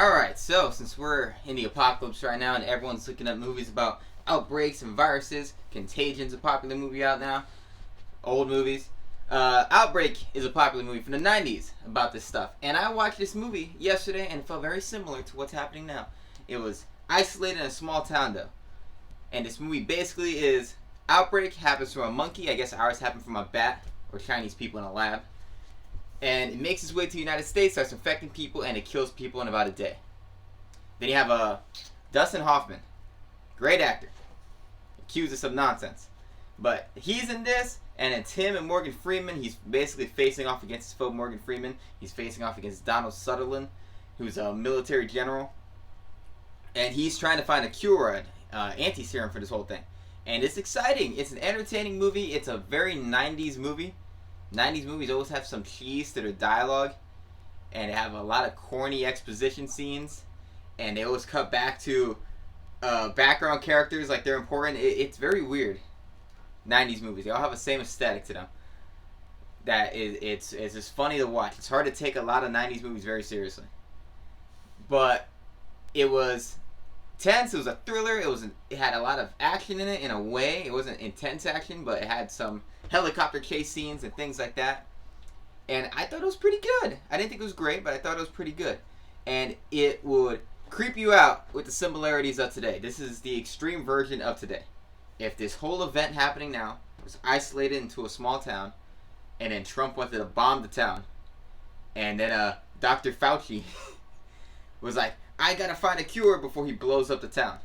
Alright, so since we're in the apocalypse right now and everyone's looking at movies about outbreaks and viruses, Contagion's a popular movie out now, old movies. Outbreak is a popular movie from the 90s about this stuff. And I watched this movie yesterday and it felt very similar to what's happening now. It was isolated in a small town though. And this movie basically is Outbreak happens from a monkey. I guess ours happened from a bat or Chinese people in a lab. And it makes its way to the United States, starts infecting people, and it kills people in about a day. Then you have Dustin Hoffman, great actor, accused us of nonsense. But he's in this, and it's him and Morgan Freeman. He's basically facing off against his foe Morgan Freeman. He's facing off against Donald Sutherland, who's a military general. And he's trying to find a cure, anti-serum for this whole thing. And it's exciting. It's an entertaining movie. It's a very 90s movie. 90s movies always have some cheese to their dialogue, and they have a lot of corny exposition scenes, and they always cut back to background characters like they're important. It's very weird. 90s movies, they all have the same aesthetic to them. It's just funny to watch. It's hard to take a lot of 90s movies very seriously. But it was tense. It was a thriller. It had a lot of action in it in a way. It wasn't intense action, but it had some helicopter chase scenes and things like that. And I thought it was pretty good. I didn't think it was great, but I thought it was pretty good. And it would creep you out with the similarities of today. This is the extreme version of today. If this whole event happening now was isolated into a small town, and then Trump wanted to bomb the town, and then Dr. Fauci was like, I gotta find a cure before he blows up the town.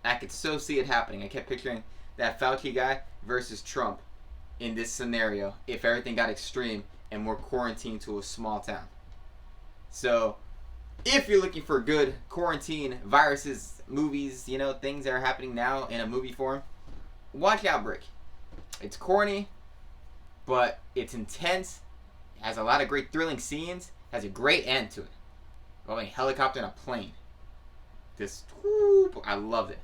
I could so see it happening. I kept picturing that Fauci guy versus Trump in this scenario if everything got extreme and we're quarantined to a small town. So if you're looking for good quarantine viruses, movies, things that are happening now in a movie form, watch Outbreak. It's corny, but it's intense. It has a lot of great thrilling scenes. Has a great end to it. Going helicopter and a plane. I loved it.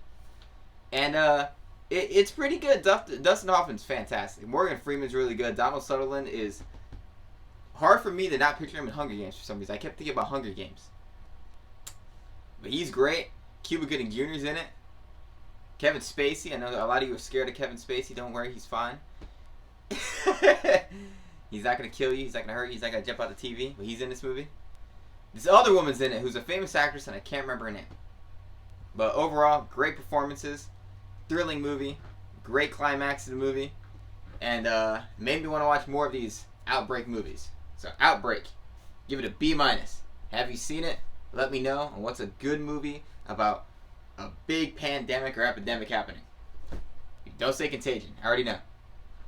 And it's pretty good. Dustin Hoffman's fantastic. Morgan Freeman's really good. Donald Sutherland is hard for me to not picture him in Hunger Games for some reason. I kept thinking about Hunger Games. But he's great. Cuba Gooding Jr.'s in it. Kevin Spacey. I know a lot of you are scared of Kevin Spacey. Don't worry, he's fine. He's not going to kill you. He's not going to hurt you. He's not going to jump out the TV. But he's in this movie. This other woman's in it who's a famous actress and I can't remember her name. But overall, great performances. Thrilling movie. Great climax to the movie. And made me want to watch more of these Outbreak movies. So Outbreak. Give it a B-. Have you seen it? Let me know. And what's a good movie about a big pandemic or epidemic happening? Don't say Contagion. I already know.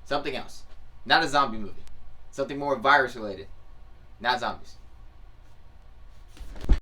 Something else. Not a zombie movie. Something more virus related. Not zombies.